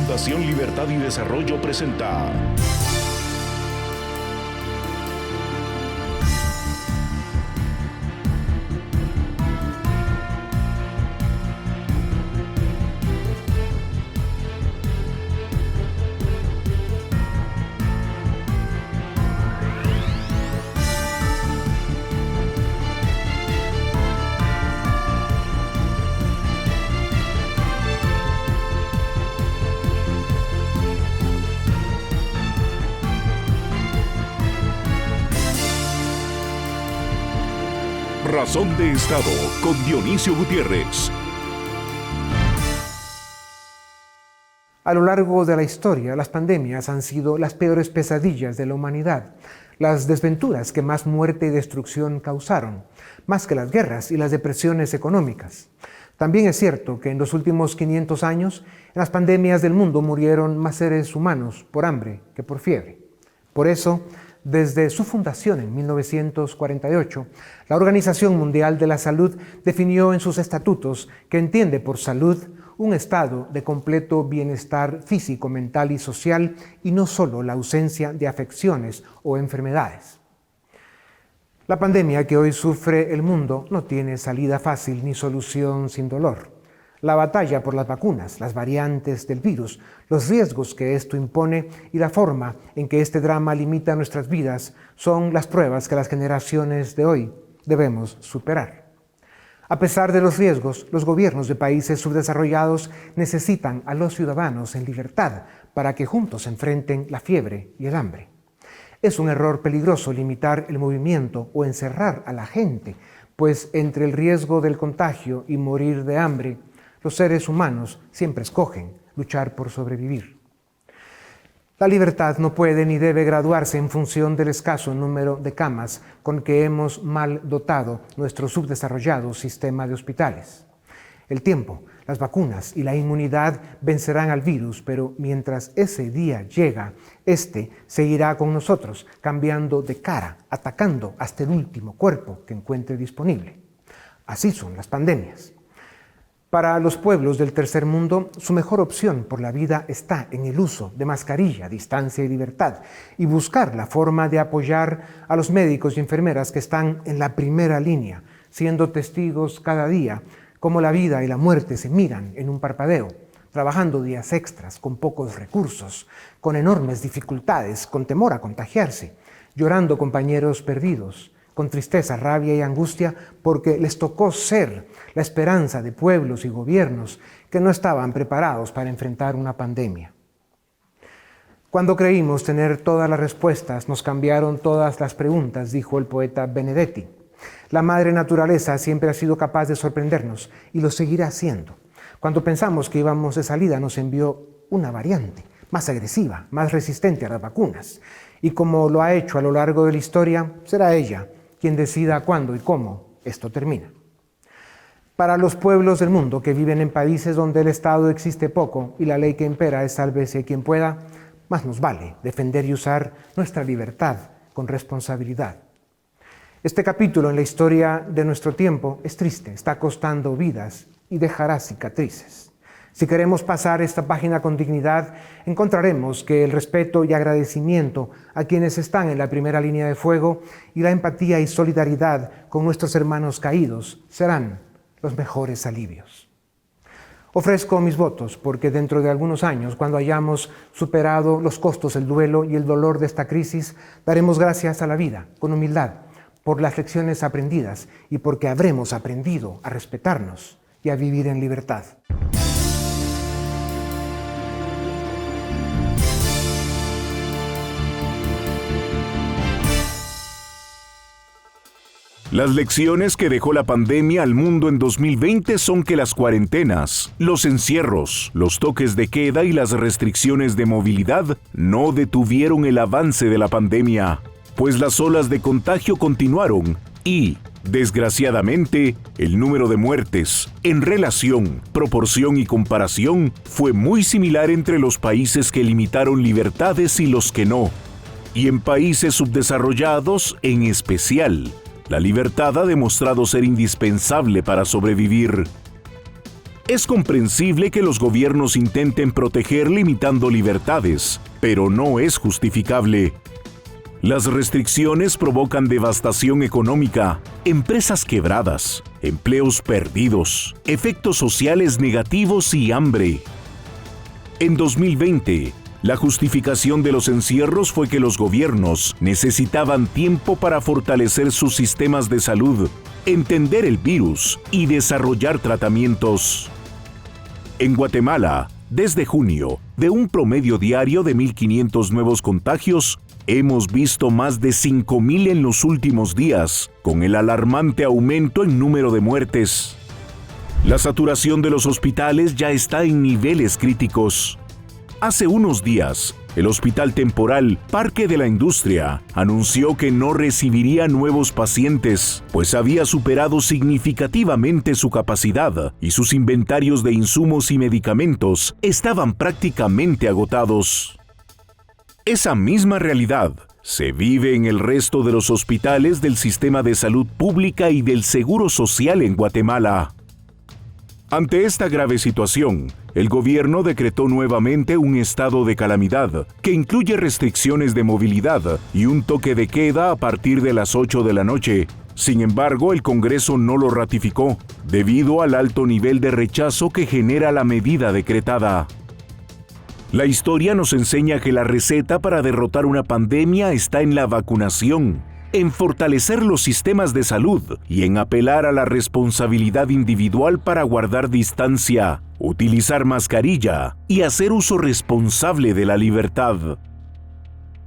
Fundación Libertad y Desarrollo presenta Razón de Estado con Dionisio Gutiérrez. A lo largo de la historia, las pandemias han sido las peores pesadillas de la humanidad, las desventuras que más muerte y destrucción causaron, más que las guerras y las depresiones económicas. También es cierto que en los últimos 500 años, en las pandemias del mundo murieron más seres humanos por hambre que por fiebre. Por eso, desde su fundación en 1948, la Organización Mundial de la Salud definió en sus estatutos que entiende por salud un estado de completo bienestar físico, mental y social, y no solo la ausencia de afecciones o enfermedades. La pandemia que hoy sufre el mundo no tiene salida fácil ni solución sin dolor. La batalla por las vacunas, las variantes del virus, los riesgos que esto impone y la forma en que este drama limita nuestras vidas son las pruebas que las generaciones de hoy debemos superar. A pesar de los riesgos, los gobiernos de países subdesarrollados necesitan a los ciudadanos en libertad para que juntos enfrenten la fiebre y el hambre. Es un error peligroso limitar el movimiento o encerrar a la gente, pues entre el riesgo del contagio y morir de hambre, los seres humanos siempre escogen luchar por sobrevivir. La libertad no puede ni debe graduarse en función del escaso número de camas con que hemos mal dotado nuestro subdesarrollado sistema de hospitales. El tiempo, las vacunas y la inmunidad vencerán al virus, pero mientras ese día llega, este seguirá con nosotros, cambiando de cara, atacando hasta el último cuerpo que encuentre disponible. Así son las pandemias. Para los pueblos del tercer mundo, su mejor opción por la vida está en el uso de mascarilla, distancia y libertad, y buscar la forma de apoyar a los médicos y enfermeras que están en la primera línea, siendo testigos cada día cómo la vida y la muerte se miran en un parpadeo, trabajando días extras con pocos recursos, con enormes dificultades, con temor a contagiarse, llorando compañeros perdidos, con tristeza, rabia y angustia, porque les tocó ser la esperanza de pueblos y gobiernos que no estaban preparados para enfrentar una pandemia. Cuando creímos tener todas las respuestas, nos cambiaron todas las preguntas, dijo el poeta Benedetti. La madre naturaleza siempre ha sido capaz de sorprendernos y lo seguirá haciendo. Cuando pensamos que íbamos de salida, nos envió una variante, más agresiva, más resistente a las vacunas. Y como lo ha hecho a lo largo de la historia, será ella quien decida cuándo y cómo esto termina. Para los pueblos del mundo que viven en países donde el Estado existe poco y la ley que impera es sálvese quien pueda, más nos vale defender y usar nuestra libertad con responsabilidad. Este capítulo en la historia de nuestro tiempo es triste, está costando vidas y dejará cicatrices. Si queremos pasar esta página con dignidad, encontraremos que el respeto y agradecimiento a quienes están en la primera línea de fuego y la empatía y solidaridad con nuestros hermanos caídos serán los mejores alivios. Ofrezco mis votos porque dentro de algunos años, cuando hayamos superado los costos, el duelo y el dolor de esta crisis, daremos gracias a la vida con humildad por las lecciones aprendidas y porque habremos aprendido a respetarnos y a vivir en libertad. Las lecciones que dejó la pandemia al mundo en 2020 son que las cuarentenas, los encierros, los toques de queda y las restricciones de movilidad no detuvieron el avance de la pandemia, pues las olas de contagio continuaron y, desgraciadamente, el número de muertes, en relación, proporción y comparación, fue muy similar entre los países que limitaron libertades y los que no. Y en países subdesarrollados en especial, la libertad ha demostrado ser indispensable para sobrevivir. Es comprensible que los gobiernos intenten proteger limitando libertades, pero no es justificable. Las restricciones provocan devastación económica, empresas quebradas, empleos perdidos, efectos sociales negativos y hambre. En 2020, la justificación de los encierros fue que los gobiernos necesitaban tiempo para fortalecer sus sistemas de salud, entender el virus y desarrollar tratamientos. En Guatemala, desde junio, de un promedio diario de 1.500 nuevos contagios, hemos visto más de 5.000 en los últimos días, con el alarmante aumento en número de muertes. La saturación de los hospitales ya está en niveles críticos. Hace unos días, el Hospital Temporal Parque de la Industria anunció que no recibiría nuevos pacientes, pues había superado significativamente su capacidad y sus inventarios de insumos y medicamentos estaban prácticamente agotados. Esa misma realidad se vive en el resto de los hospitales del sistema de salud pública y del Seguro Social en Guatemala. Ante esta grave situación, el gobierno decretó nuevamente un estado de calamidad que incluye restricciones de movilidad y un toque de queda a partir de las 8 de la noche. Sin embargo, el Congreso no lo ratificó, debido al alto nivel de rechazo que genera la medida decretada. La historia nos enseña que la receta para derrotar una pandemia está en la vacunación, en fortalecer los sistemas de salud y en apelar a la responsabilidad individual para guardar distancia, utilizar mascarilla y hacer uso responsable de la libertad.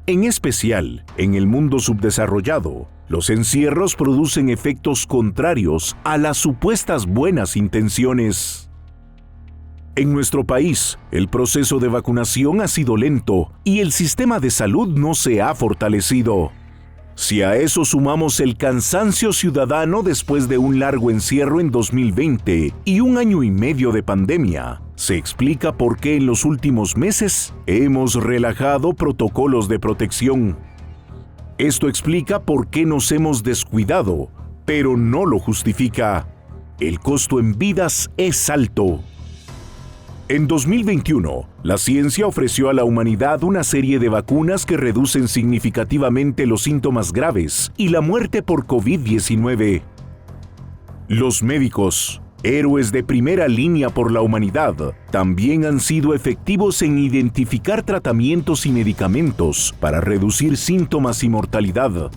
En especial, en el mundo subdesarrollado, los encierros producen efectos contrarios a las supuestas buenas intenciones. En nuestro país, el proceso de vacunación ha sido lento y el sistema de salud no se ha fortalecido. Si a eso sumamos el cansancio ciudadano después de un largo encierro en 2020 y un año y medio de pandemia, se explica por qué en los últimos meses hemos relajado protocolos de protección. Esto explica por qué nos hemos descuidado, pero no lo justifica. El costo en vidas es alto. En 2021, la ciencia ofreció a la humanidad una serie de vacunas que reducen significativamente los síntomas graves y la muerte por COVID-19. Los médicos, héroes de primera línea por la humanidad, también han sido efectivos en identificar tratamientos y medicamentos para reducir síntomas y mortalidad.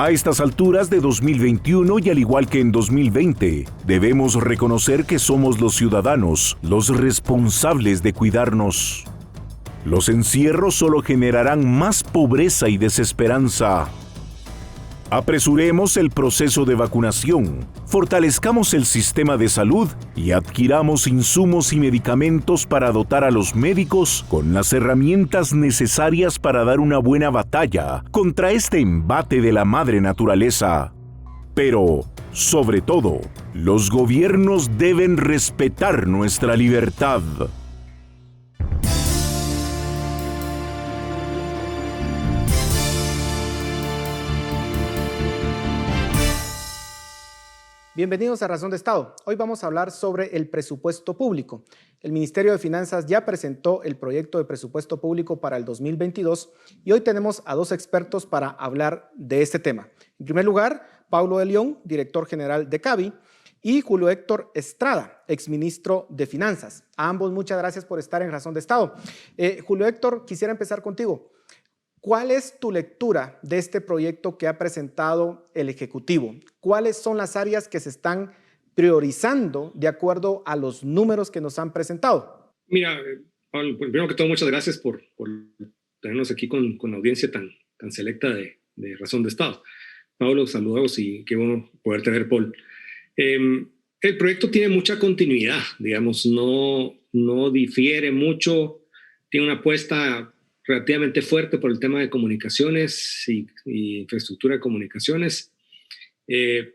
A estas alturas de 2021 y al igual que en 2020, debemos reconocer que somos los ciudadanos los responsables de cuidarnos. Los encierros solo generarán más pobreza y desesperanza. Apresuremos el proceso de vacunación, fortalezcamos el sistema de salud y adquiramos insumos y medicamentos para dotar a los médicos con las herramientas necesarias para dar una buena batalla contra este embate de la madre naturaleza. Pero, sobre todo, los gobiernos deben respetar nuestra libertad. Bienvenidos a Razón de Estado. Hoy vamos a hablar sobre el presupuesto público. El Ministerio de Finanzas ya presentó el proyecto de presupuesto público para el 2022 y hoy tenemos a dos expertos para hablar de este tema. En primer lugar, Paulo de León, director general de CABI, y Julio Héctor Estrada, exministro de Finanzas. A ambos muchas gracias por estar en Razón de Estado. Julio Héctor, quisiera empezar contigo. ¿Cuál es tu lectura de este proyecto que ha presentado el Ejecutivo? ¿Cuáles son las áreas que se están priorizando de acuerdo a los números que nos han presentado? Mira, Pablo, primero que todo, muchas gracias por tenernos aquí con la audiencia tan selecta de Razón de Estado. Pablo, saludos y qué bueno poder tener Paul. El proyecto tiene mucha continuidad, digamos, no difiere mucho, tiene una apuesta relativamente fuerte por el tema de comunicaciones y infraestructura de comunicaciones.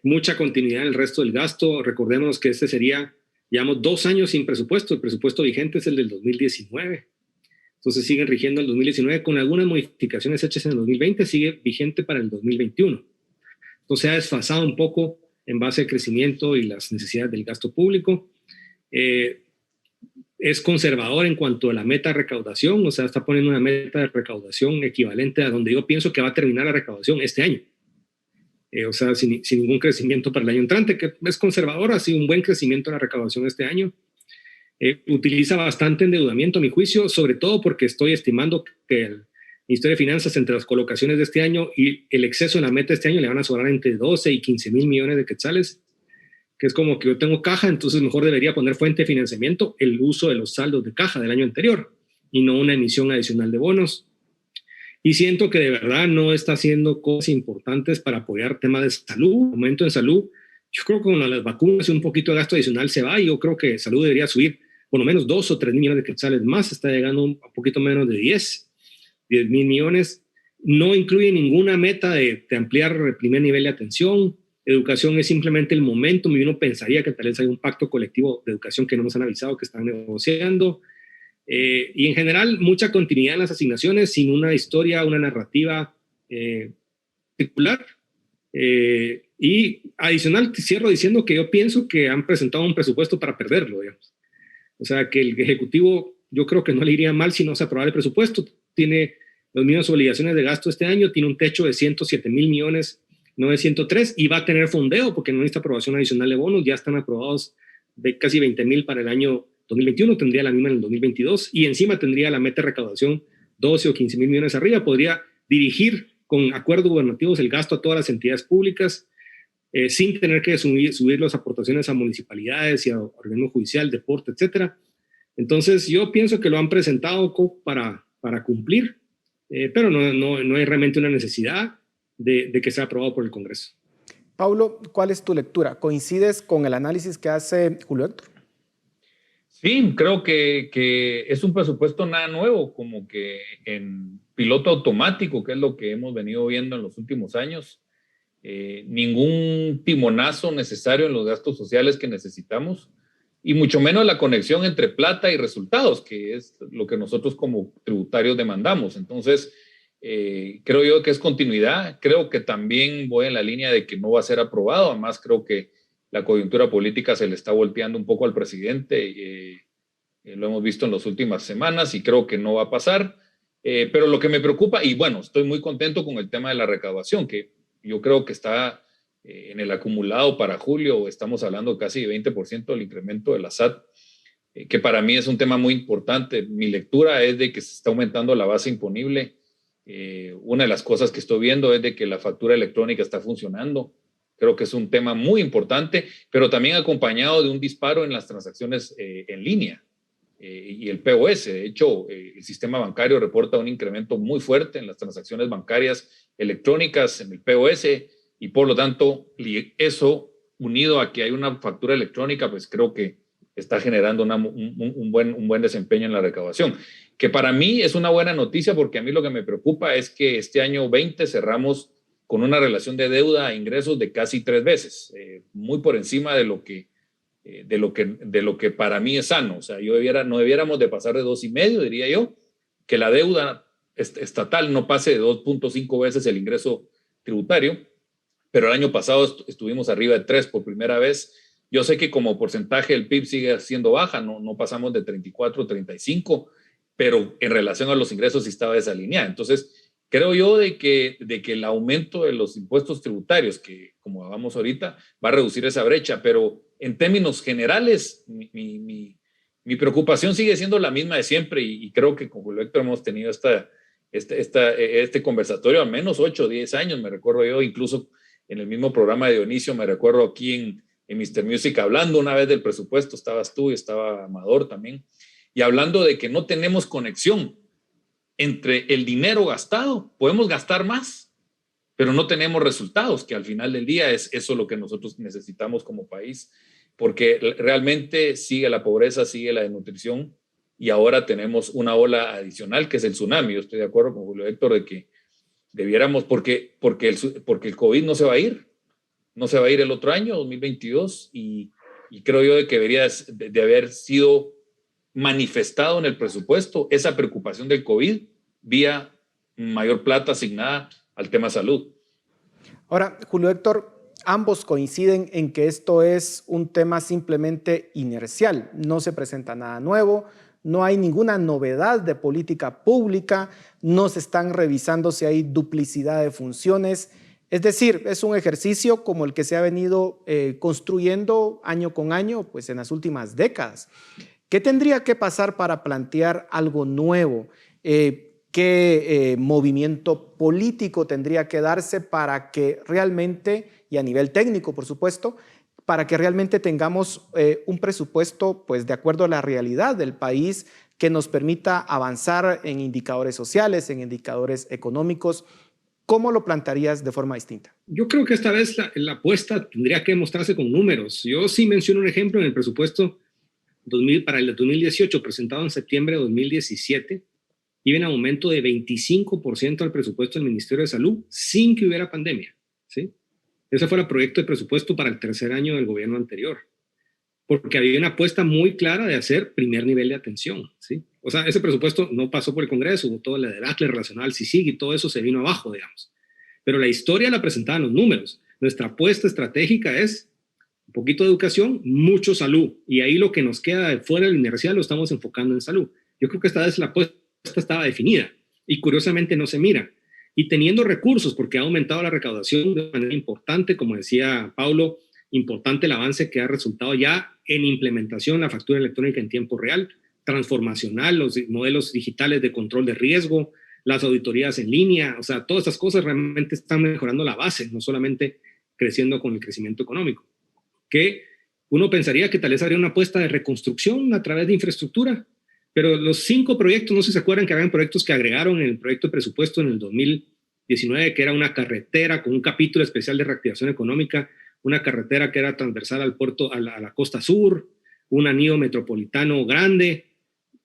Mucha continuidad en el resto del gasto. Recordemos que llevamos 2 años sin presupuesto. El presupuesto vigente es el del 2019. Entonces siguen rigiendo el 2019 con algunas modificaciones hechas en el 2020. Sigue vigente para el 2021. Entonces se ha desfasado un poco en base al crecimiento y las necesidades del gasto público. es conservador en cuanto a la meta de recaudación, o sea, está poniendo una meta de recaudación equivalente a donde yo pienso que va a terminar la recaudación este año. O sea, sin ningún crecimiento para el año entrante, que es conservador, ha sido un buen crecimiento en la recaudación este año. Utiliza bastante endeudamiento, a mi juicio, sobre todo porque estoy estimando que el Ministerio de Finanzas, entre las colocaciones de este año y el exceso en la meta de este año, le van a sobrar entre 12 y 15 mil millones de quetzales, que es como que yo tengo caja, entonces mejor debería poner fuente de financiamiento el uso de los saldos de caja del año anterior y no una emisión adicional de bonos. Y siento que de verdad no está haciendo cosas importantes para apoyar temas de salud. Aumento en salud, yo creo que con las vacunas y un poquito de gasto adicional se va, y yo creo que salud debería subir por lo menos 2 o 3 millones de quetzales más, está llegando un poquito menos de 10 mil millones. No incluye ninguna meta de ampliar el primer nivel de atención. Educación es simplemente el momentum, y uno pensaría que tal vez hay un pacto colectivo de educación que no nos han avisado que están negociando. Y en general, mucha continuidad en las asignaciones sin una historia, una narrativa circular. Y adicional, cierro diciendo que yo pienso que han presentado un presupuesto para perderlo, digamos. O sea, que el Ejecutivo, yo creo que no le iría mal si no se aprobara el presupuesto. Tiene las mismas obligaciones de gasto este año, tiene un techo de 107 mil millones, no de 103, y va a tener fondeo porque no necesita aprobación adicional de bonos, ya están aprobados de casi 20 mil para el año 2021, tendría la misma en el 2022, y encima tendría la meta de recaudación 12 o 15 mil millones arriba, podría dirigir con acuerdos gubernativos el gasto a todas las entidades públicas, sin tener que subir las aportaciones a municipalidades y a organismo judicial, deporte, etcétera. Entonces yo pienso que lo han presentado para cumplir, pero no hay realmente una necesidad de que sea aprobado por el Congreso. Paulo, ¿cuál es tu lectura? ¿Coincides con el análisis que hace Julio Héctor? Sí, creo que es un presupuesto nada nuevo, como que en piloto automático, que es lo que hemos venido viendo en los últimos años. Ningún timonazo necesario en los gastos sociales que necesitamos, y mucho menos la conexión entre plata y resultados, que es lo que nosotros como tributarios demandamos. Entonces, creo yo que es continuidad. Creo que también voy en la línea de que no va a ser aprobado. Además, creo que la coyuntura política se le está volteando un poco al presidente. Lo hemos visto en las últimas semanas y creo que no va a pasar. Pero lo que me preocupa, y bueno, estoy muy contento con el tema de la recaudación, que yo creo que está en el acumulado para julio, estamos hablando casi de 20% del incremento de la SAT, que para mí es un tema muy importante. Mi lectura es de que se está aumentando la base imponible. Una de las cosas que estoy viendo es de que la factura electrónica está funcionando. Creo que es un tema muy importante, pero también acompañado de un disparo en las transacciones en línea y el POS. De hecho, el sistema bancario reporta un incremento muy fuerte en las transacciones bancarias electrónicas, en el POS, y por lo tanto, eso unido a que hay una factura electrónica, pues creo que está generando un buen desempeño en la recaudación, que para mí es una buena noticia, porque a mí lo que me preocupa es que este año 20 cerramos con una relación de deuda a ingresos de casi 3 veces, muy por encima de lo que para mí es sano. O sea, no debiéramos de pasar de 2,5, diría yo, que la deuda estatal no pase de 2.5 veces el ingreso tributario, pero el año pasado estuvimos arriba de 3 por primera vez. Yo sé que como porcentaje el PIB sigue siendo baja, no pasamos de 34, 35, pero en relación a los ingresos sí estaba desalineada. Entonces, creo yo de que el aumento de los impuestos tributarios, que como vamos ahorita, va a reducir esa brecha, pero en términos generales, mi preocupación sigue siendo la misma de siempre, y creo que con Julio Héctor hemos tenido este conversatorio al menos 8 o 10 años, me recuerdo yo, incluso en el mismo programa de Dionisio, me recuerdo aquí en Mr. Music hablando una vez del presupuesto, estabas tú y estaba Amador también, y hablando de que no tenemos conexión entre el dinero gastado. Podemos gastar más, pero no tenemos resultados, que al final del día es eso lo que nosotros necesitamos como país, porque realmente sigue la pobreza, sigue la desnutrición, y ahora tenemos una ola adicional que es el tsunami. Yo estoy de acuerdo con Julio Héctor de que debiéramos, porque el COVID no se va a ir el otro año, 2022, y creo yo de que debería de haber sido manifestado en el presupuesto esa preocupación del COVID vía mayor plata asignada al tema salud. Ahora, Julio Héctor, ambos coinciden en que esto es un tema simplemente inercial, no se presenta nada nuevo, no hay ninguna novedad de política pública, no se están revisando si hay duplicidad de funciones. Es decir, es un ejercicio como el que se ha venido construyendo año con año, pues en las últimas décadas. ¿Qué tendría que pasar para plantear algo nuevo? ¿Qué movimiento político tendría que darse para que realmente, y a nivel técnico, por supuesto, para que realmente tengamos un presupuesto pues, de acuerdo a la realidad del país que nos permita avanzar en indicadores sociales, en indicadores económicos? ¿Cómo lo plantearías de forma distinta? Yo creo que esta vez la apuesta tendría que mostrarse con números. Yo sí menciono un ejemplo en el presupuesto para el 2018, presentado en septiembre de 2017, iba en aumento de 25% al presupuesto del Ministerio de Salud sin que hubiera pandemia, ¿sí? Ese fue el proyecto de presupuesto para el tercer año del gobierno anterior, porque había una apuesta muy clara de hacer primer nivel de atención, ¿sí? O sea, ese presupuesto no pasó por el Congreso, hubo todo el debate relacional al CICIG y todo eso se vino abajo, digamos. Pero la historia la presentaban los números. Nuestra apuesta estratégica es un poquito de educación, mucho salud, y ahí lo que nos queda de fuera de la universidad lo estamos enfocando en salud. Yo creo que esta vez la apuesta estaba definida y curiosamente no se mira. Y teniendo recursos, porque ha aumentado la recaudación de manera importante, como decía Paulo, importante el avance que ha resultado ya en implementación de la factura electrónica en tiempo real, transformacional, los modelos digitales de control de riesgo, las auditorías en línea, o sea, todas estas cosas realmente están mejorando la base, no solamente creciendo con el crecimiento económico. Que uno pensaría que tal vez habría una apuesta de reconstrucción a través de infraestructura, pero los 5 proyectos, no sé si se acuerdan que habían proyectos que agregaron en el proyecto de presupuesto en el 2019, que era una carretera con un capítulo especial de reactivación económica, una carretera que era transversal al puerto, a la costa sur, un anillo metropolitano grande.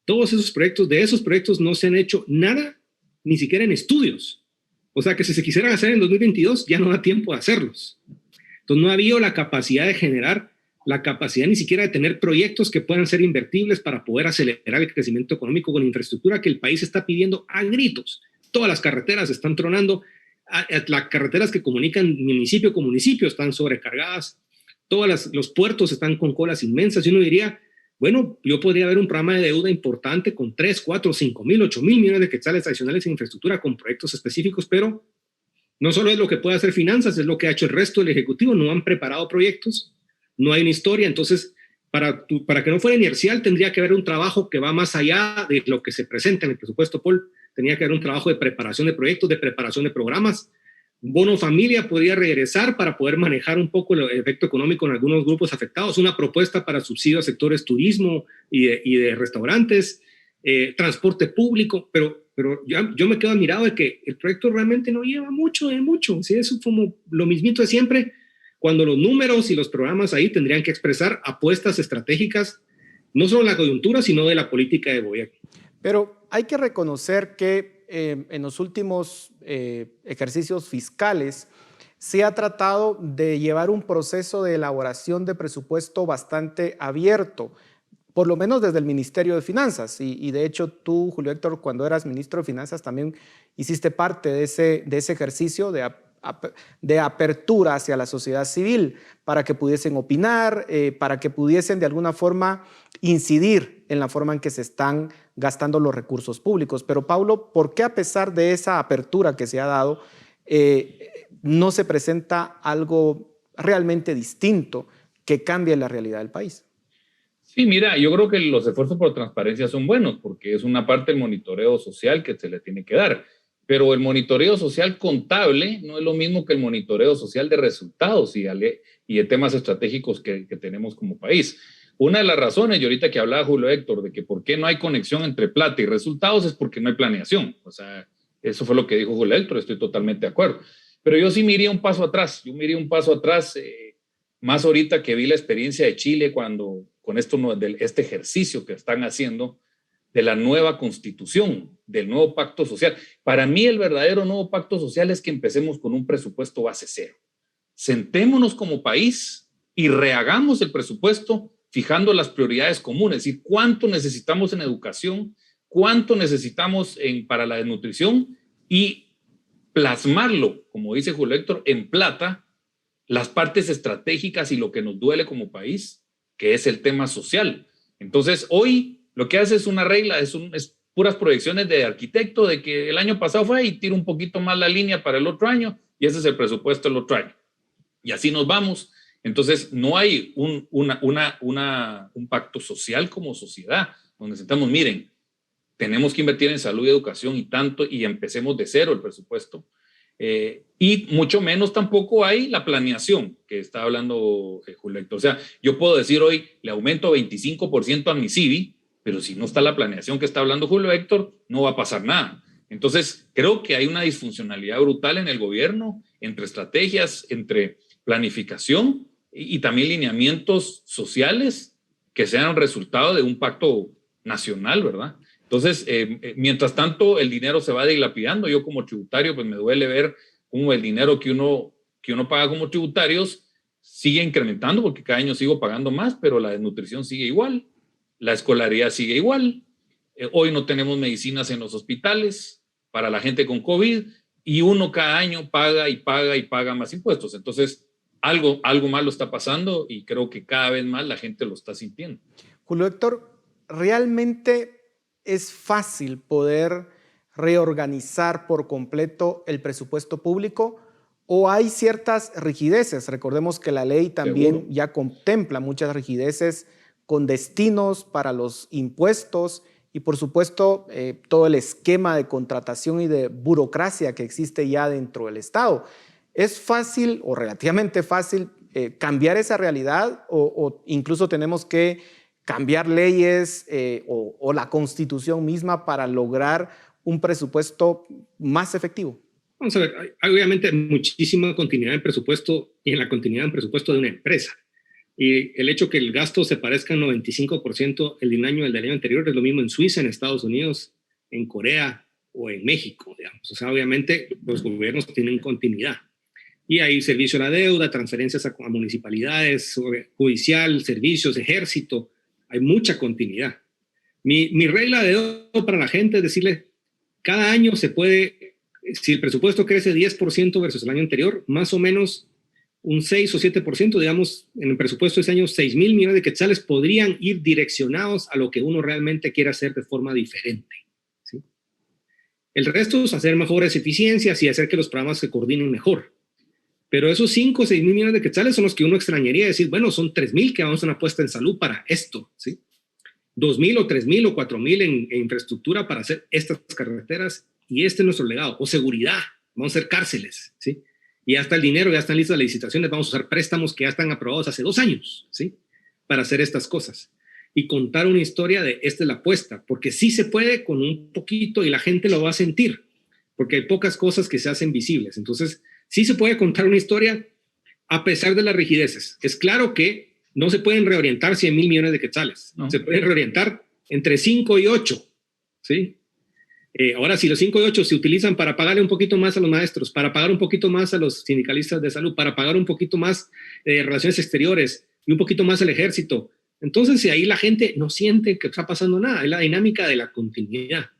Todos esos proyectos, de esos proyectos no se han hecho nada, ni siquiera en estudios. O sea que si se quisieran hacer en 2022, ya no da tiempo de hacerlos. Entonces no ha habido la capacidad de generar, la capacidad ni siquiera de tener proyectos que puedan ser invertibles para poder acelerar el crecimiento económico con infraestructura que el país está pidiendo a gritos. Todas las carreteras están tronando, las carreteras que comunican municipio con municipio están sobrecargadas, todos los puertos están con colas inmensas, y uno diría, bueno, yo podría haber un programa de deuda importante con 3, 4, 5 mil, 8 mil millones de quetzales adicionales en infraestructura con proyectos específicos, pero no solo es lo que puede hacer finanzas, es lo que ha hecho el resto del Ejecutivo, no han preparado proyectos, no hay una historia. Entonces, para que no fuera inercial, tendría que haber un trabajo que va más allá de lo que se presenta en el presupuesto, Paul. Tenía que haber un trabajo de preparación de proyectos, de preparación de programas. Bono Familia podría regresar para poder manejar un poco el efecto económico en algunos grupos afectados, una propuesta para subsidio a sectores turismo y de restaurantes, transporte público, pero yo me quedo admirado de que el proyecto realmente no lleva mucho. ¿Sí? Eso es como lo mismito de siempre, cuando los números y los programas ahí tendrían que expresar apuestas estratégicas, no solo de la coyuntura, sino de la política de gobierno. Pero hay que reconocer que en los últimos ejercicios fiscales se ha tratado de llevar un proceso de elaboración de presupuesto bastante abierto, por lo menos desde el Ministerio de Finanzas. Y de hecho tú, Julio Héctor, cuando eras ministro de Finanzas también hiciste parte de ese ejercicio de apertura hacia la sociedad civil para que pudiesen opinar, para que pudiesen de alguna forma incidir en la forma en que se están gastando los recursos públicos. Pero Paulo, ¿por qué a pesar de esa apertura que se ha dado, no se presenta algo realmente distinto que cambie la realidad del país? Sí, mira, yo creo que los esfuerzos por transparencia son buenos porque es una parte del monitoreo social que se le tiene que dar. Pero el monitoreo social contable no es lo mismo que el monitoreo social de resultados y de temas estratégicos que tenemos como país. Una de las razones, y ahorita que hablaba Julio Héctor, de que por qué no hay conexión entre plata y resultados es porque no hay planeación. O sea, eso fue lo que dijo Julio Héctor, estoy totalmente de acuerdo. Pero yo sí me iría un paso atrás. Yo me iría un paso atrás, más ahorita que vi la experiencia de Chile con este ejercicio que están haciendo, de la nueva constitución, del nuevo pacto social. Para mí el verdadero nuevo pacto social es que empecemos con un presupuesto base cero. Sentémonos como país y rehagamos el presupuesto fijando las prioridades comunes, es decir, cuánto necesitamos en educación, cuánto necesitamos para la desnutrición y plasmarlo, como dice Julio Héctor, en plata las partes estratégicas y lo que nos duele como país, que es el tema social. Entonces, hoy lo que hace es una regla, es puras proyecciones de arquitecto de que el año pasado fue y tira un poquito más la línea para el otro año y ese es el presupuesto del otro año. Y así nos vamos. Entonces, no hay un pacto social como sociedad, donde sentamos, miren, tenemos que invertir en salud y educación y tanto, y empecemos de cero el presupuesto. Y mucho menos tampoco hay la planeación que está hablando Julio Héctor. O sea, yo puedo decir hoy, le aumento 25% a mi CIVI, pero si no está la planeación que está hablando Julio Héctor, no va a pasar nada. Entonces, creo que hay una disfuncionalidad brutal en el gobierno, entre estrategias, entre planificación y también lineamientos sociales que sean resultado de un pacto nacional, ¿verdad? Entonces, mientras tanto, el dinero se va dilapidando. Yo como tributario, pues me duele ver cómo el dinero que uno paga como tributarios sigue incrementando, porque cada año sigo pagando más, pero la desnutrición sigue igual, la escolaridad sigue igual. Hoy no tenemos medicinas en los hospitales para la gente con COVID y uno cada año paga y paga y paga más impuestos. Entonces, algo malo está pasando y creo que cada vez más la gente lo está sintiendo. Julio Héctor, ¿realmente es fácil poder reorganizar por completo el presupuesto público o hay ciertas rigideces? Recordemos que la ley también ya contempla muchas rigideces con destinos para los impuestos y por supuesto todo el esquema de contratación y de burocracia que existe ya dentro del Estado. ¿Es fácil o relativamente fácil cambiar esa realidad o incluso tenemos que cambiar leyes o la Constitución misma para lograr un presupuesto más efectivo? Vamos a ver, hay obviamente muchísima continuidad en presupuesto y en la continuidad en presupuesto de una empresa. Y el hecho que el gasto se parezca en 95% el año del año anterior es lo mismo en Suiza, en Estados Unidos, en Corea o en México, digamos. O sea, obviamente los gobiernos tienen continuidad. Y hay servicio a la deuda, transferencias a municipalidades, judicial, servicios, ejército. Hay mucha continuidad. Mi regla de oro para la gente es decirle, cada año se puede, si el presupuesto crece 10% versus el año anterior, más o menos un 6 o 7%, digamos, en el presupuesto de ese año, 6,000 millones de quetzales podrían ir direccionados a lo que uno realmente quiere hacer de forma diferente, ¿sí? El resto es hacer mejores eficiencias y hacer que los programas se coordinen mejor. Pero esos 5 o 6,000 millones de quetzales son los que uno extrañaría decir, bueno, son 3,000 que vamos a una puesta en salud para esto, ¿sí? 2,000 o 3,000 o 4,000 en infraestructura para hacer estas carreteras y este es nuestro legado. O seguridad, vamos a hacer cárceles, ¿sí? Y ya está el dinero, ya están listas las licitaciones, vamos a usar préstamos que ya están aprobados hace 2 años, ¿sí? Para hacer estas cosas. Y contar una historia de esta es la apuesta, porque sí se puede con un poquito y la gente lo va a sentir, porque hay pocas cosas que se hacen visibles. Entonces, sí se puede contar una historia a pesar de las rigideces. Es claro que no se pueden reorientar 100,000 millones de quetzales. No. Se pueden reorientar entre 5 y 8, ¿sí? Ahora, si los 5 y 8 se utilizan para pagarle un poquito más a los maestros, para pagar un poquito más a los sindicalistas de salud, para pagar un poquito más de relaciones exteriores y un poquito más al ejército, entonces si ahí la gente no siente que está pasando nada, es la dinámica de la continuidad.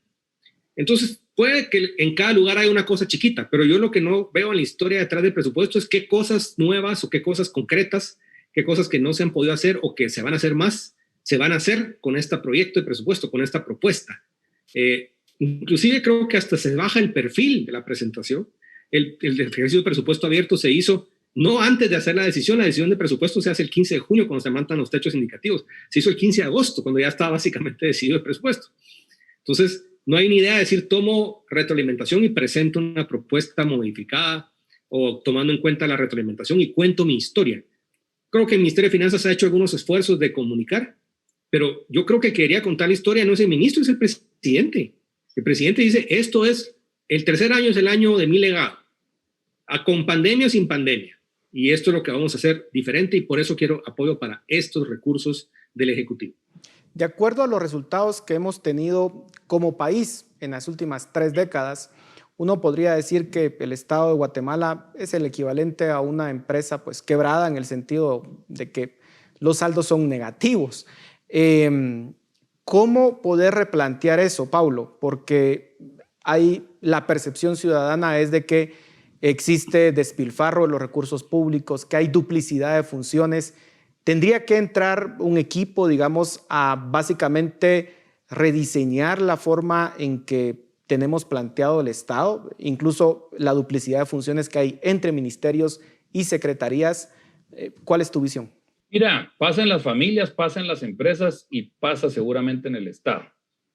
Entonces, puede que en cada lugar haya una cosa chiquita, pero yo lo que no veo en la historia detrás del presupuesto es qué cosas nuevas o qué cosas concretas, qué cosas que no se han podido hacer o que se van a hacer más, se van a hacer con este proyecto de presupuesto, con esta propuesta. Inclusive creo que hasta se baja el perfil de la presentación. El ejercicio de presupuesto abierto se hizo no antes de hacer la decisión de presupuesto se hace el 15 de junio cuando se levantan los techos indicativos, se hizo el 15 de agosto cuando ya estaba básicamente decidido el presupuesto. Entonces, no hay ni idea de decir tomo retroalimentación y presento una propuesta modificada o tomando en cuenta la retroalimentación y cuento mi historia. Creo que el Ministerio de Finanzas ha hecho algunos esfuerzos de comunicar, pero yo creo que quería contar la historia no es el ministro, es el presidente. El presidente dice, esto es, el tercer año es el año de mi legado, con pandemia o sin pandemia. Y esto es lo que vamos a hacer diferente y por eso quiero apoyo para estos recursos del Ejecutivo. De acuerdo a los resultados que hemos tenido como país en las últimas 3 décadas, uno podría decir que el Estado de Guatemala es el equivalente a una empresa pues quebrada en el sentido de que los saldos son negativos. ¿Cómo poder replantear eso, Paulo? Porque hay la percepción ciudadana es de que existe despilfarro de los recursos públicos, que hay duplicidad de funciones. ¿Tendría que entrar un equipo, digamos, a básicamente rediseñar la forma en que tenemos planteado el Estado, incluso la duplicidad de funciones que hay entre ministerios y secretarías? ¿Cuál es tu visión? Mira, pasa en las familias, pasa en las empresas y pasa seguramente en el Estado.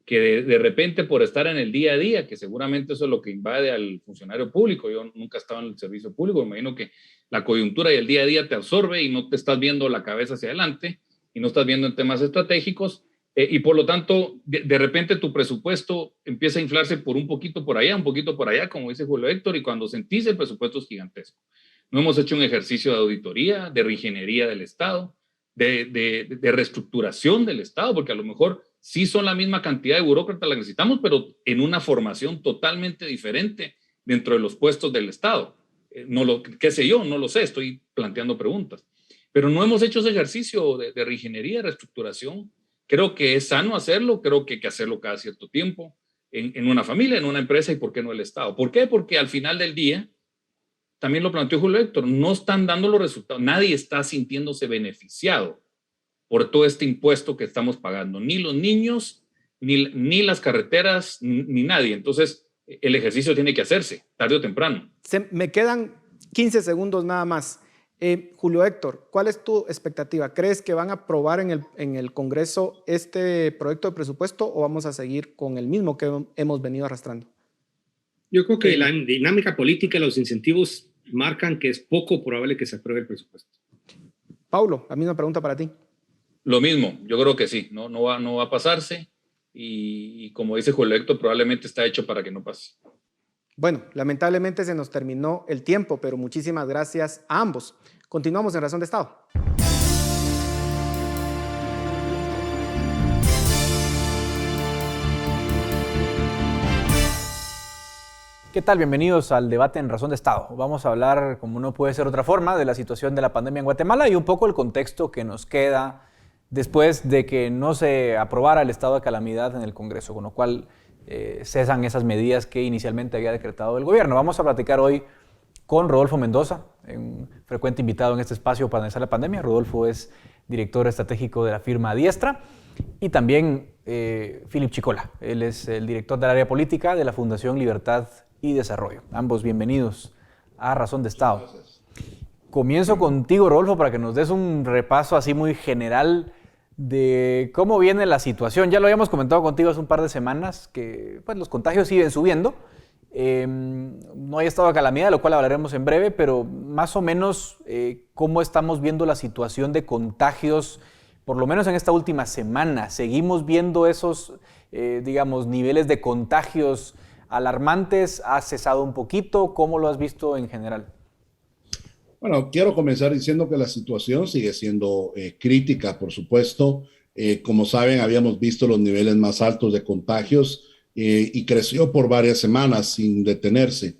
Que de repente por estar en el día a día, que seguramente eso es lo que invade al funcionario público. Yo nunca he estado en el servicio público, me imagino que la coyuntura y el día a día te absorbe y no te estás viendo la cabeza hacia adelante y no estás viendo en temas estratégicos. Y por lo tanto, de repente tu presupuesto empieza a inflarse por un poquito por allá, un poquito por allá, como dice Julio Héctor, y cuando sentís el presupuesto es gigantesco. No hemos hecho un ejercicio de auditoría, de reingeniería del Estado, de reestructuración del Estado, porque a lo mejor sí son la misma cantidad de burócratas la que necesitamos, pero en una formación totalmente diferente dentro de los puestos del Estado. Qué sé yo, no lo sé, estoy planteando preguntas. Pero no hemos hecho ese ejercicio de reingeniería, de reestructuración. Creo que es sano hacerlo, creo que hay que hacerlo cada cierto tiempo, en una familia, en una empresa y por qué no el Estado. ¿Por qué? Porque al final del día, también lo planteó Julio Héctor, no están dando los resultados, nadie está sintiéndose beneficiado por todo este impuesto que estamos pagando, ni los niños, ni las carreteras, ni nadie. Entonces, el ejercicio tiene que hacerse, tarde o temprano. Me quedan 15 segundos nada más. Julio Héctor, ¿cuál es tu expectativa? ¿Crees que van a aprobar en el Congreso este proyecto de presupuesto o vamos a seguir con el mismo que hemos venido arrastrando? Yo creo que la dinámica política, los incentivos marcan que es poco probable que se apruebe el presupuesto. Paulo, la misma pregunta para ti. Lo mismo, yo creo que sí, no va a pasarse y como dice Julio Héctor, probablemente está hecho para que no pase. Bueno, lamentablemente se nos terminó el tiempo, pero muchísimas gracias a ambos. Continuamos en Razón de Estado. ¿Qué tal? Bienvenidos al debate en Razón de Estado. Vamos a hablar, como no puede ser otra forma, de la situación de la pandemia en Guatemala y un poco el contexto que nos queda después de que no se aprobara el estado de calamidad en el Congreso, con lo cual cesan esas medidas que inicialmente había decretado el gobierno. Vamos a platicar hoy con Rodolfo Mendoza, un frecuente invitado en este espacio para analizar la pandemia. Rodolfo es director estratégico de la firma Diestra, y también Philip Chicola. Él es el director del área política de la Fundación Libertad y Desarrollo. Ambos bienvenidos a Razón de Estado. Comienzo contigo, Rodolfo, para que nos des un repaso así muy general de cómo viene la situación. Ya lo habíamos comentado contigo hace un par de semanas, que pues, los contagios siguen subiendo. No hay estado de calamidad, de lo cual hablaremos en breve, pero más o menos cómo estamos viendo la situación de contagios, por lo menos en esta última semana. ¿Seguimos viendo esos, niveles de contagios alarmantes? ¿Ha cesado un poquito? ¿Cómo lo has visto en general? Bueno, quiero comenzar diciendo que la situación sigue siendo crítica, por supuesto. Como saben, habíamos visto los niveles más altos de contagios y creció por varias semanas sin detenerse.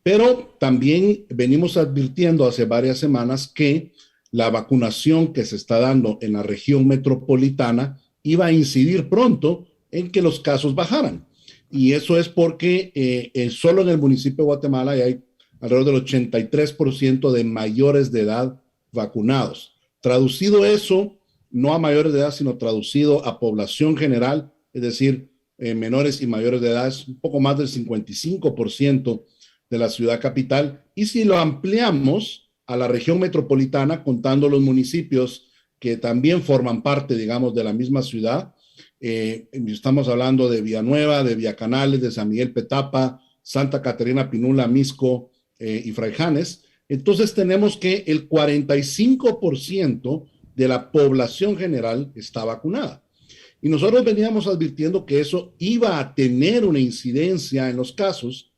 Pero también venimos advirtiendo hace varias semanas que la vacunación que se está dando en la región metropolitana iba a incidir pronto en que los casos bajaran. Y eso es porque solo en el municipio de Guatemala hay alrededor del 83% de mayores de edad vacunados. Traducido eso, no a mayores de edad, sino traducido a población general, es decir, menores y mayores de edad, es un poco más del 55% de la ciudad capital. Y si lo ampliamos a la región metropolitana, contando los municipios que también forman parte, digamos, de la misma ciudad, estamos hablando de Villanueva, de Villacanales, de San Miguel Petapa, Santa Catarina Pinula, Misco y Fraijanes. Entonces tenemos que el 45% de la población general está vacunada. Y nosotros veníamos advirtiendo que eso iba a tener una incidencia en los casos,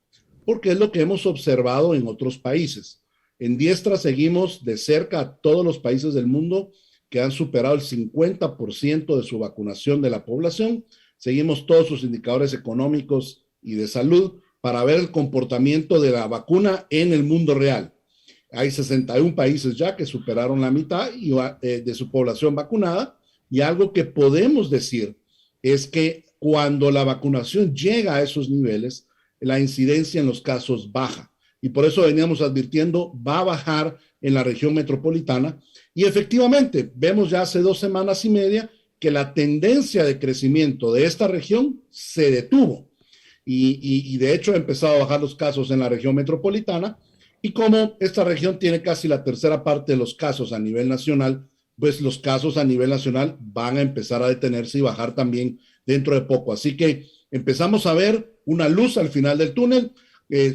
porque es lo que hemos observado en otros países. En Diestra seguimos de cerca a todos los países del mundo que han superado el 50% de su vacunación de la población. Seguimos todos sus indicadores económicos y de salud para ver el comportamiento de la vacuna en el mundo real. Hay 61 países ya que superaron la mitad de su población vacunada, y algo que podemos decir es que cuando la vacunación llega a esos niveles, la incidencia en los casos baja. y por eso veníamos advirtiendo, va a bajar en la región metropolitana. Y efectivamente, vemos ya hace 2 semanas y media que la tendencia de crecimiento de esta región se detuvo. Y de hecho ha empezado a bajar los casos en la región metropolitana, y como esta región tiene casi la tercera parte de los casos a nivel nacional, pues los casos a nivel nacional van a empezar a detenerse y bajar también dentro de poco. Así que empezamos a ver una luz al final del túnel.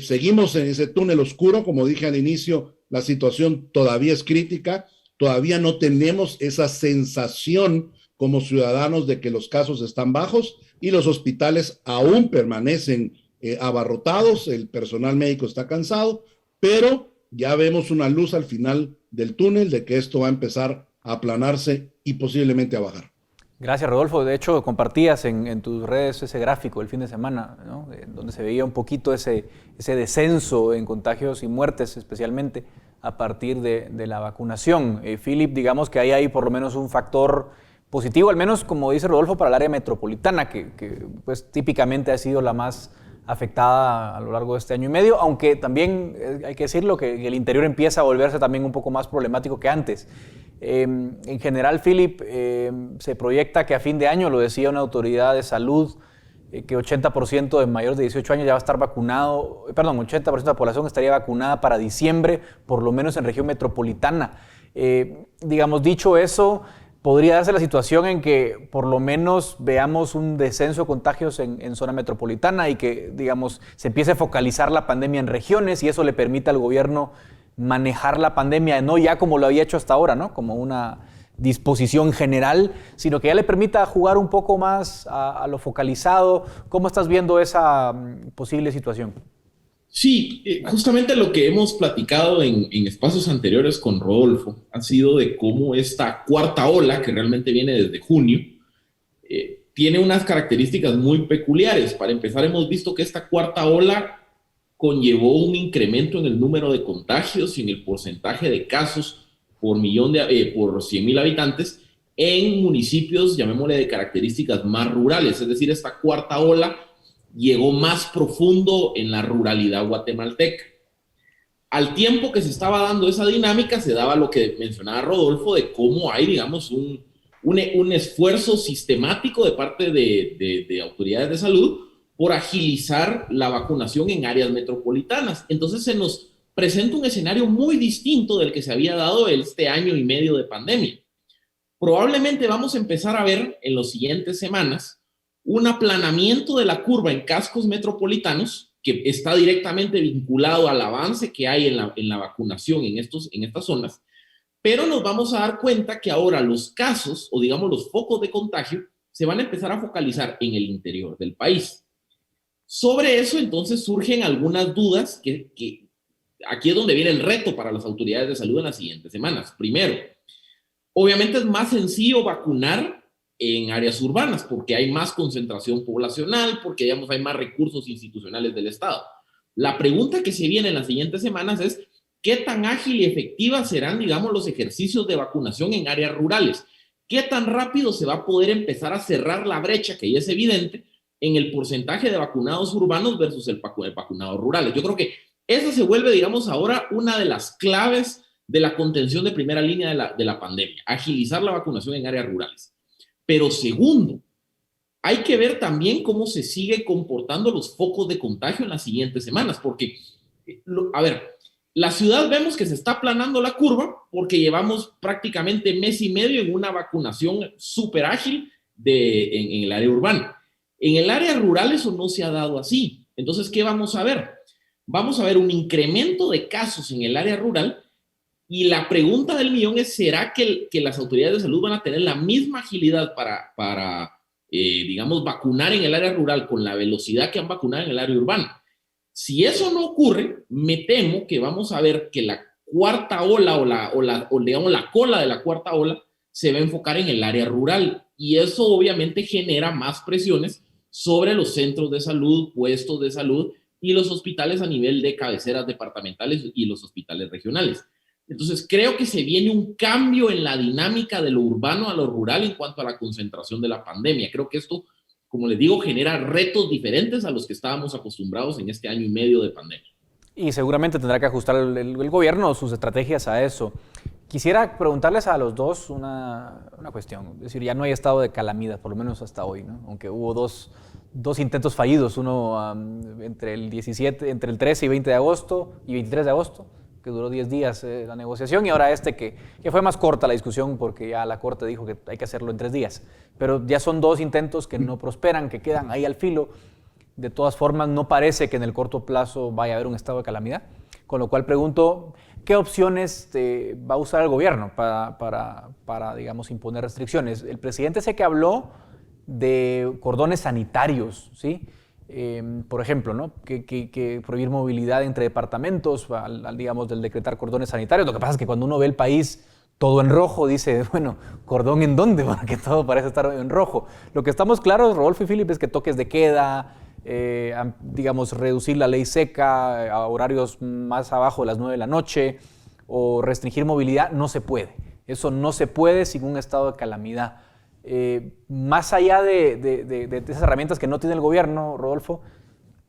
Seguimos en ese túnel oscuro, como dije al inicio, la situación todavía es crítica, todavía no tenemos esa sensación como ciudadanos de que los casos están bajos y los hospitales aún permanecen abarrotados, el personal médico está cansado, pero ya vemos una luz al final del túnel de que esto va a empezar a aplanarse y posiblemente a bajar. Gracias, Rodolfo. De hecho, compartías en tus redes ese gráfico el fin de semana, ¿no? Donde se veía un poquito ese descenso en contagios y muertes, especialmente a partir de la vacunación. Philip, digamos que hay por lo menos un factor positivo, al menos como dice Rodolfo, para el área metropolitana, que pues típicamente ha sido la más afectada a lo largo de este año y medio, aunque también hay que decirlo que el interior empieza a volverse también un poco más problemático que antes. En general, Philip, se proyecta que a fin de año, lo decía una autoridad de salud, que 80% de mayores de 18 años ya va a estar vacunado, 80% de la población estaría vacunada para diciembre, por lo menos en región metropolitana. Digamos, dicho eso, podría darse la situación en que por lo menos veamos un descenso de contagios en zona metropolitana y que, digamos, se empiece a focalizar la pandemia en regiones y eso le permita al gobierno manejar la pandemia, no ya como lo había hecho hasta ahora, ¿no? Como una disposición general, sino que ya le permita jugar un poco más a lo focalizado. ¿Cómo estás viendo esa posible situación? Sí, justamente lo que hemos platicado en espacios anteriores con Rodolfo ha sido de cómo esta cuarta ola, que realmente viene desde junio, tiene unas características muy peculiares. Para empezar, hemos visto que esta cuarta ola conllevó un incremento en el número de contagios y en el porcentaje de casos por 100,000 habitantes en municipios, llamémosle, de características más rurales. Es decir, esta cuarta ola llegó más profundo en la ruralidad guatemalteca. Al tiempo que se estaba dando esa dinámica, se daba lo que mencionaba Rodolfo, de cómo hay, digamos, un esfuerzo sistemático de parte de autoridades de salud por agilizar la vacunación en áreas metropolitanas. Entonces se nos presenta un escenario muy distinto del que se había dado este año y medio de pandemia. Probablemente vamos a empezar a ver en las siguientes semanas un aplanamiento de la curva en cascos metropolitanos que está directamente vinculado al avance que hay en la vacunación en estas zonas, pero nos vamos a dar cuenta que ahora los casos, o digamos los focos de contagio, se van a empezar a focalizar en el interior del país. Sobre eso, entonces, surgen algunas dudas que aquí es donde viene el reto para las autoridades de salud en las siguientes semanas. Primero, obviamente es más sencillo vacunar en áreas urbanas porque hay más concentración poblacional, porque, digamos, hay más recursos institucionales del Estado. La pregunta que se viene en las siguientes semanas es ¿qué tan ágil y efectiva serán, digamos, los ejercicios de vacunación en áreas rurales? ¿Qué tan rápido se va a poder empezar a cerrar la brecha, que ya es evidente, en el porcentaje de vacunados urbanos versus el vacunados rurales? Yo creo que eso se vuelve, digamos, ahora una de las claves de la contención de primera línea de la pandemia, agilizar la vacunación en áreas rurales. Pero segundo, hay que ver también cómo se sigue comportando los focos de contagio en las siguientes semanas, porque, la ciudad vemos que se está aplanando la curva porque llevamos prácticamente mes y medio en una vacunación súper ágil en el área urbana. En el área rural eso no se ha dado así. Entonces, ¿qué vamos a ver? Vamos a ver un incremento de casos en el área rural y la pregunta del millón es, ¿será que las autoridades de salud van a tener la misma agilidad para digamos, vacunar en el área rural con la velocidad que han vacunado en el área urbana? Si eso no ocurre, me temo que vamos a ver que la cuarta ola o digamos la cola de la cuarta ola se va a enfocar en el área rural y eso obviamente genera más presiones sobre los centros de salud, puestos de salud y los hospitales a nivel de cabeceras departamentales y los hospitales regionales. Entonces creo que se viene un cambio en la dinámica de lo urbano a lo rural en cuanto a la concentración de la pandemia. Creo que esto, como les digo, genera retos diferentes a los que estábamos acostumbrados en este año y medio de pandemia. Y seguramente tendrá que ajustar el gobierno sus estrategias a eso. Quisiera preguntarles a los dos una cuestión. Es decir, ya no hay estado de calamidad, por lo menos hasta hoy, ¿no? Aunque hubo dos intentos fallidos, uno entre el 13 y 20 de agosto y 23 de agosto, que duró 10 días la negociación, y ahora que fue más corta la discusión porque ya la Corte dijo que hay que hacerlo en 3 días. Pero ya son 2 intentos que no prosperan, que quedan ahí al filo. De todas formas, no parece que en el corto plazo vaya a haber un estado de calamidad, con lo cual pregunto, ¿qué opciones va a usar el gobierno para digamos, imponer restricciones? El presidente sé que habló de cordones sanitarios, ¿sí? Por ejemplo, ¿no? que prohibir movilidad entre departamentos, digamos, del decretar cordones sanitarios. Lo que pasa es que cuando uno ve el país todo en rojo, dice, bueno, ¿cordón en dónde? Porque todo parece estar en rojo. Lo que estamos claros, Rodolfo y Philip, es que toques de queda, digamos, reducir la ley seca a horarios más abajo de las 9 de la noche o restringir movilidad, no se puede. Eso no se puede sin un estado de calamidad. Más allá de esas herramientas que no tiene el gobierno, Rodolfo,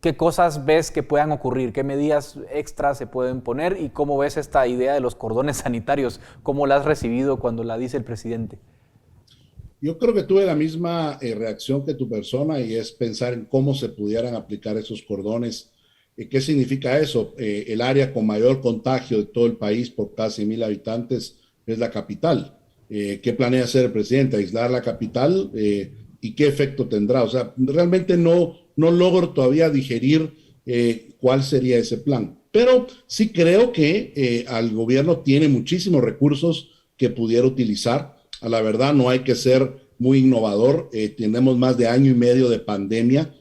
¿qué cosas ves que puedan ocurrir? ¿Qué medidas extras se pueden poner? ¿Y cómo ves esta idea de los cordones sanitarios? ¿Cómo la has recibido cuando la dice el presidente? Yo creo que tuve la misma reacción que tu persona, y es pensar en cómo se pudieran aplicar esos cordones. ¿Qué significa eso? El área con mayor contagio de todo el país por cada 100,000 habitantes es la capital. ¿Qué planea hacer el presidente? ¿Aislar la capital? ¿Y qué efecto tendrá? O sea, realmente no logro todavía digerir cuál sería ese plan. Pero sí creo que al gobierno tiene muchísimos recursos que pudiera utilizar. A la verdad, no hay que ser muy innovador. Tenemos más de año y medio de pandemia.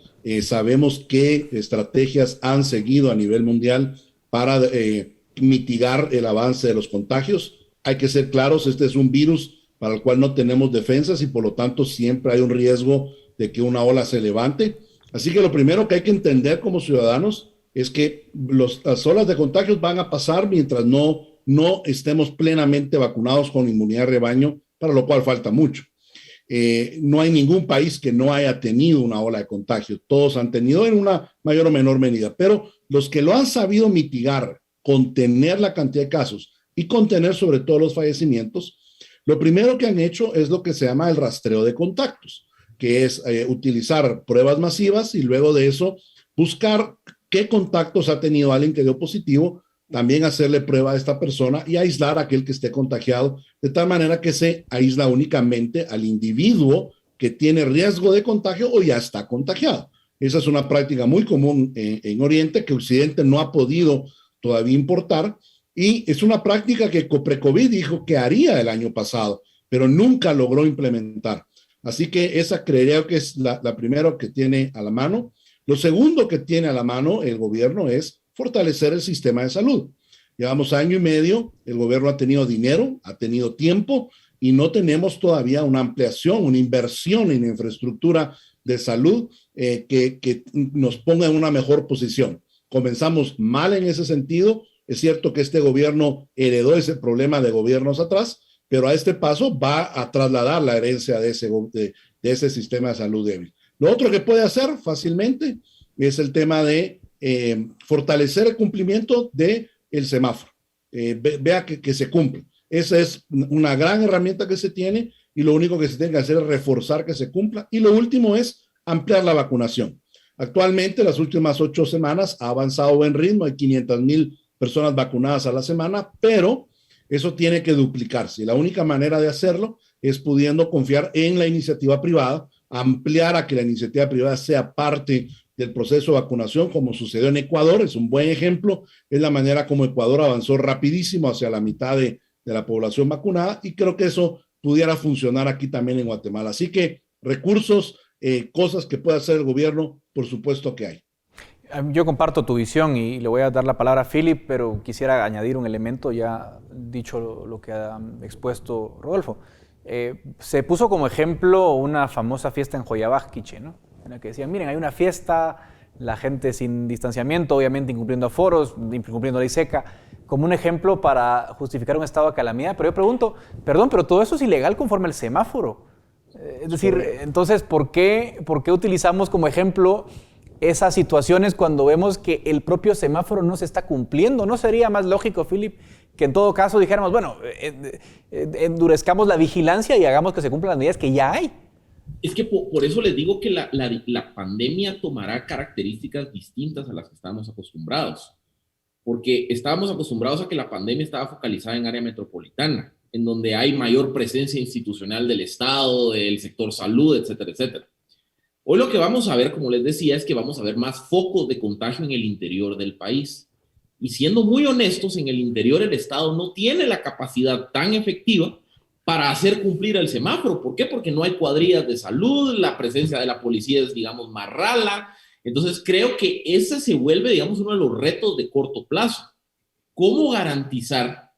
Sabemos qué estrategias han seguido a nivel mundial para mitigar el avance de los contagios. Hay que ser claros, este es un virus para el cual no tenemos defensas y por lo tanto siempre hay un riesgo de que una ola se levante. Así que lo primero que hay que entender como ciudadanos es que las olas de contagios van a pasar mientras no estemos plenamente vacunados con inmunidad de rebaño, para lo cual falta mucho. No hay ningún país que no haya tenido una ola de contagio. Todos han tenido en una mayor o menor medida, pero los que lo han sabido mitigar, contener la cantidad de casos y contener sobre todo los fallecimientos, lo primero que han hecho es lo que se llama el rastreo de contactos, que es utilizar pruebas masivas y luego de eso buscar qué contactos ha tenido alguien que dio positivo, también hacerle prueba a esta persona y aislar a aquel que esté contagiado, de tal manera que se aísla únicamente al individuo que tiene riesgo de contagio o ya está contagiado. Esa es una práctica muy común en Oriente que Occidente no ha podido todavía importar, y es una práctica que Precovid dijo que haría el año pasado, pero nunca logró implementar. Así que esa creería que es la primera que tiene a la mano. Lo segundo que tiene a la mano el gobierno es fortalecer el sistema de salud. Llevamos año y medio, el gobierno ha tenido dinero, ha tenido tiempo y no tenemos todavía una ampliación, una inversión en infraestructura de salud que nos ponga en una mejor posición. Comenzamos mal en ese sentido. Es cierto que este gobierno heredó ese problema de gobiernos atrás, pero a este paso va a trasladar la herencia de ese sistema de salud débil. Lo otro que puede hacer fácilmente es el tema de fortalecer el cumplimiento del semáforo. Vea que se cumple. Esa es una gran herramienta que se tiene y lo único que se tiene que hacer es reforzar que se cumpla. Y lo último es ampliar la vacunación. Actualmente, las últimas 8 semanas ha avanzado a buen ritmo, hay 500,000 personas vacunadas a la semana, pero eso tiene que duplicarse. Y la única manera de hacerlo es pudiendo confiar en la iniciativa privada, ampliar a que la iniciativa privada sea parte del proceso de vacunación, como sucedió en Ecuador. Es un buen ejemplo, es la manera como Ecuador avanzó rapidísimo hacia la mitad de la población vacunada, y creo que eso pudiera funcionar aquí también en Guatemala. Así que recursos, cosas que puede hacer el gobierno, por supuesto que hay. Yo comparto tu visión y le voy a dar la palabra a Philip, pero quisiera añadir un elemento ya dicho lo que ha expuesto Rodolfo. Se puso como ejemplo una famosa fiesta en Joyabaj-Quiché, ¿no? En la que decían, miren, hay una fiesta, la gente sin distanciamiento, obviamente incumpliendo aforos, incumpliendo ley seca, como un ejemplo para justificar un estado de calamidad. Pero yo pregunto, perdón, pero todo eso es ilegal conforme al semáforo. Es decir, entonces, ¿por qué utilizamos como ejemplo esas situaciones cuando vemos que el propio semáforo no se está cumpliendo? ¿No sería más lógico, Philip, que en todo caso dijéramos, bueno, endurezcamos la vigilancia y hagamos que se cumplan las medidas que ya hay? Es que por eso les digo que la pandemia tomará características distintas a las que estábamos acostumbrados, porque estábamos acostumbrados a que la pandemia estaba focalizada en área metropolitana, en donde hay mayor presencia institucional del Estado, del sector salud, etcétera, etcétera. Hoy lo que vamos a ver, como les decía, es que vamos a ver más focos de contagio en el interior del país. Y siendo muy honestos, en el interior el Estado no tiene la capacidad tan efectiva para hacer cumplir el semáforo. ¿Por qué? Porque no hay cuadrillas de salud, la presencia de la policía es, digamos, más rala. Entonces creo que ese se vuelve, digamos, uno de los retos de corto plazo. ¿Cómo garantizar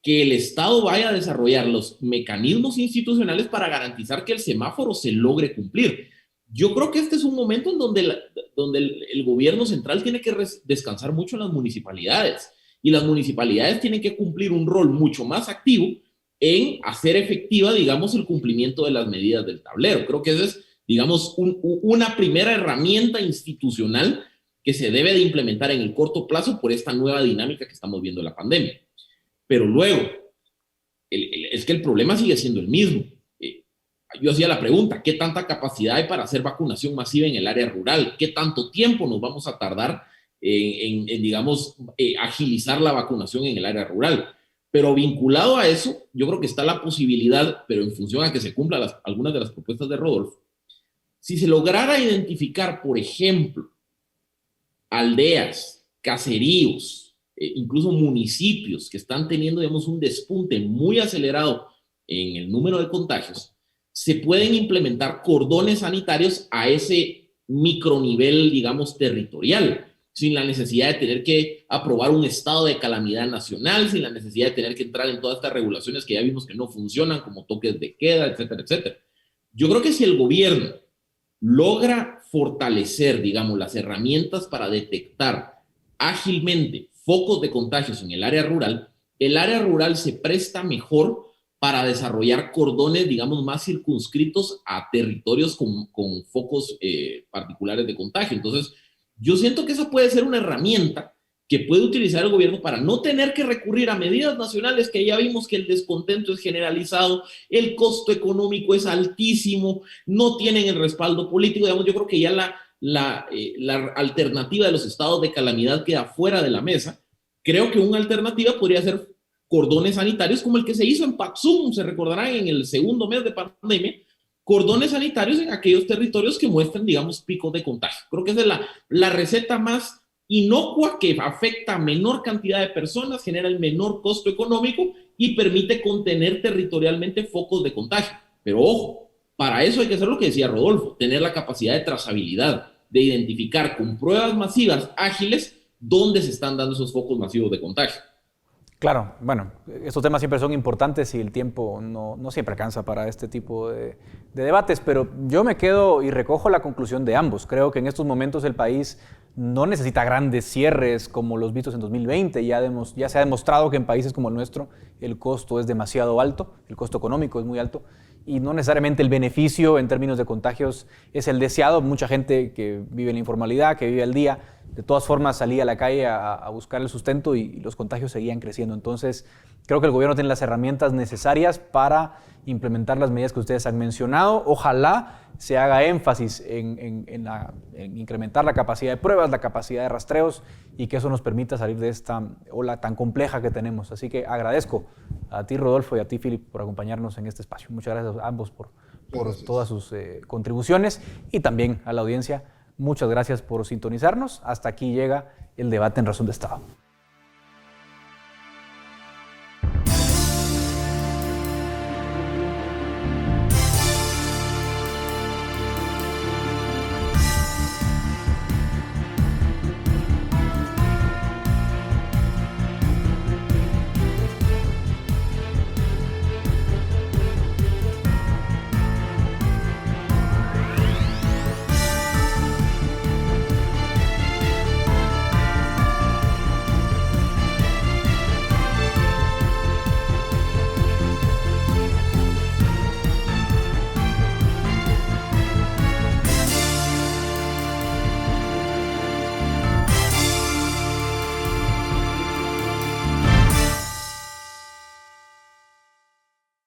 que el Estado vaya a desarrollar los mecanismos institucionales para garantizar que el semáforo se logre cumplir? Yo creo que este es un momento en donde el gobierno central tiene que descansar mucho en las municipalidades, y las municipalidades tienen que cumplir un rol mucho más activo en hacer efectiva, digamos, el cumplimiento de las medidas del tablero. Creo que esa es, digamos, una primera herramienta institucional que se debe de implementar en el corto plazo por esta nueva dinámica que estamos viendo de la pandemia. Pero luego, es que el problema sigue siendo el mismo. Yo hacía la pregunta, ¿qué tanta capacidad hay para hacer vacunación masiva en el área rural? ¿Qué tanto tiempo nos vamos a tardar en digamos, agilizar la vacunación en el área rural? Pero vinculado a eso, yo creo que está la posibilidad, pero en función a que se cumplan algunas de las propuestas de Rodolfo, si se lograra identificar, por ejemplo, aldeas, caseríos, incluso municipios que están teniendo, digamos, un despunte muy acelerado en el número de contagios, se pueden implementar cordones sanitarios a ese micronivel, digamos, territorial, sin la necesidad de tener que aprobar un estado de calamidad nacional, sin la necesidad de tener que entrar en todas estas regulaciones que ya vimos que no funcionan, como toques de queda, etcétera, etcétera. Yo creo que si el gobierno logra fortalecer, digamos, las herramientas para detectar ágilmente focos de contagios en el área rural se presta mejor para desarrollar cordones, digamos, más circunscritos a territorios con focos particulares de contagio. Entonces, yo siento que esa puede ser una herramienta que puede utilizar el gobierno para no tener que recurrir a medidas nacionales, que ya vimos que el descontento es generalizado, el costo económico es altísimo, no tienen el respaldo político. Digamos, yo creo que ya la alternativa de los estados de calamidad queda fuera de la mesa. Creo que una alternativa podría ser cordones sanitarios como el que se hizo en Paxum, se recordarán, en el segundo mes de pandemia, cordones sanitarios en aquellos territorios que muestran, digamos, picos de contagio. Creo que esa es la receta más inocua, que afecta a menor cantidad de personas, genera el menor costo económico y permite contener territorialmente focos de contagio. Pero ojo, para eso hay que hacer lo que decía Rodolfo, tener la capacidad de trazabilidad, de identificar con pruebas masivas ágiles dónde se están dando esos focos masivos de contagio. Claro, bueno, estos temas siempre son importantes y el tiempo no siempre alcanza para este tipo de debates, pero yo me quedo y recojo la conclusión de ambos. Creo que en estos momentos el país no necesita grandes cierres como los vistos en 2020. Ya se ha demostrado que en países como el nuestro el costo es demasiado alto, el costo económico es muy alto y no necesariamente el beneficio en términos de contagios es el deseado. Mucha gente que vive en la informalidad, que vive al día, de todas formas salía a la calle a buscar el sustento y los contagios seguían creciendo. Entonces, creo que el gobierno tiene las herramientas necesarias para implementar las medidas que ustedes han mencionado. Ojalá se haga énfasis en incrementar la capacidad de pruebas, la capacidad de rastreos y que eso nos permita salir de esta ola tan compleja que tenemos. Así que agradezco a ti, Rodolfo, y a ti, Philip, por acompañarnos en este espacio. Muchas gracias a ambos por todas sus contribuciones y también a la audiencia. Muchas gracias por sintonizarnos. Hasta aquí llega el debate en Razón de Estado.